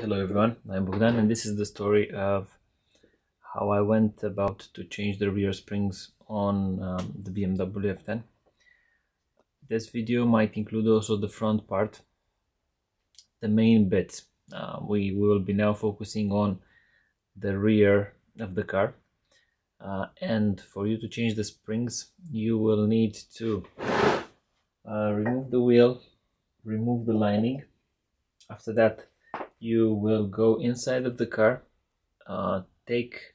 Hello everyone, I'm Bogdan and this is the story of how I went about to change the rear springs on the BMW F10. This video might include also the front part, the main bits. We will be now focusing on the rear of the car. And for you to change the springs, you will need to remove the wheel, remove the lining. After that, you will go inside of the car, take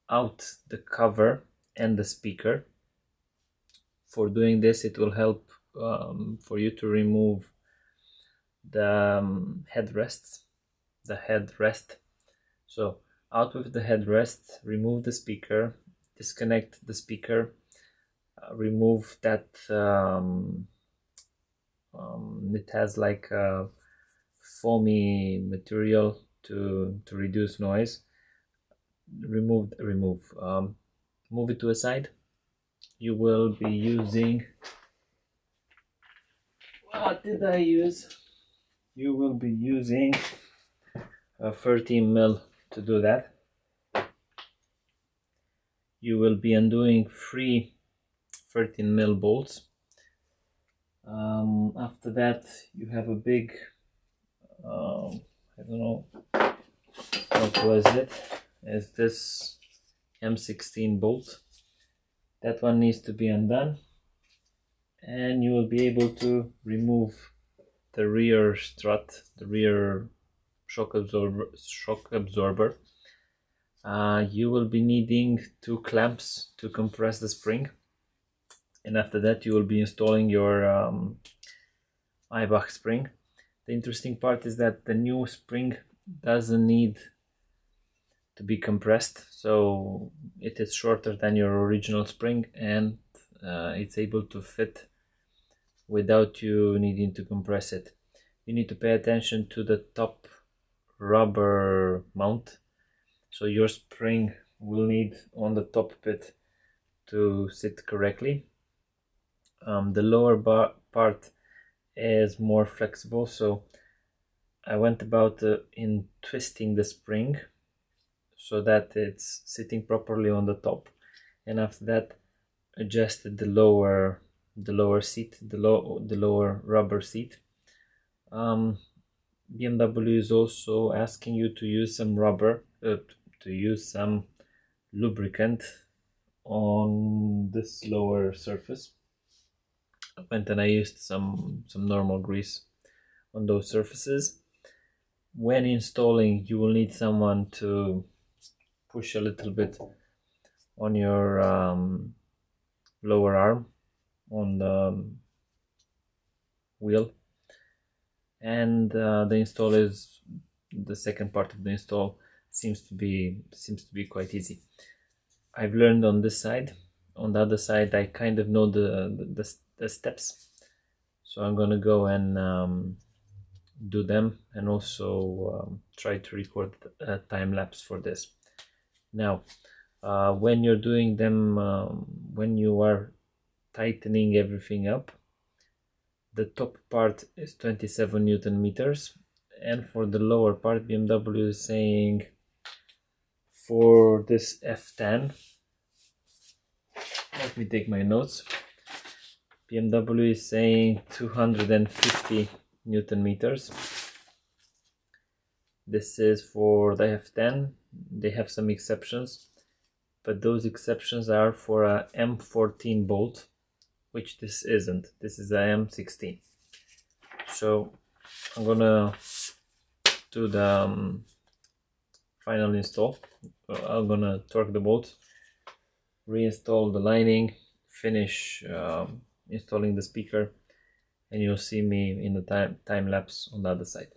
out the cover and the speaker. For doing this, it will help for you to remove the headrest. So out with the headrest, remove the speaker, disconnect the speaker, remove that it has like a foamy material to reduce noise. Move it to a side. You will be using, what did I use? You will be using a 13 mil to do that. You will be undoing 3 13 mil bolts. After that, you have a big I don't know what was it. Is this M16 bolt. That one needs to be undone, and you will be able to remove the rear strut, the rear shock absorber. You will be needing 2 clamps to compress the spring, and after that you will be installing your Eibach spring. The interesting part is that the new spring doesn't need to be compressed, so it is shorter than your original spring, and it's able to fit without you needing to compress it. You need to pay attention to the top rubber mount, so your spring will need on the top bit to sit correctly. The lower part is more flexible, so I went about in twisting the spring so that it's sitting properly on the top, and after that adjusted the lower seat, the lower rubber seat. BMW is also asking you to use some rubber, to use some lubricant on this lower surface. I went and I used some normal grease on those surfaces. When installing, you will need someone to push a little bit on your lower arm on the wheel, and the second part of the install seems to be quite easy. I've learned on this side. On the other side, I kind of know the steps, so I'm gonna go and do them, and also try to record a time lapse for this. Now, when you're doing them, when you are tightening everything up, the top part is 27 Newton meters, and for the lower part, BMW is saying for this F10, let me take my notes, BMW is saying 250 Newton meters. This is for the F10. They have some exceptions, but those exceptions are for a M14 bolt, which this isn't. This is a M16. So I'm gonna do the final install. I'm gonna torque the bolts, reinstall the lining, finish installing the speaker, and you'll see me in the time lapse on the other side.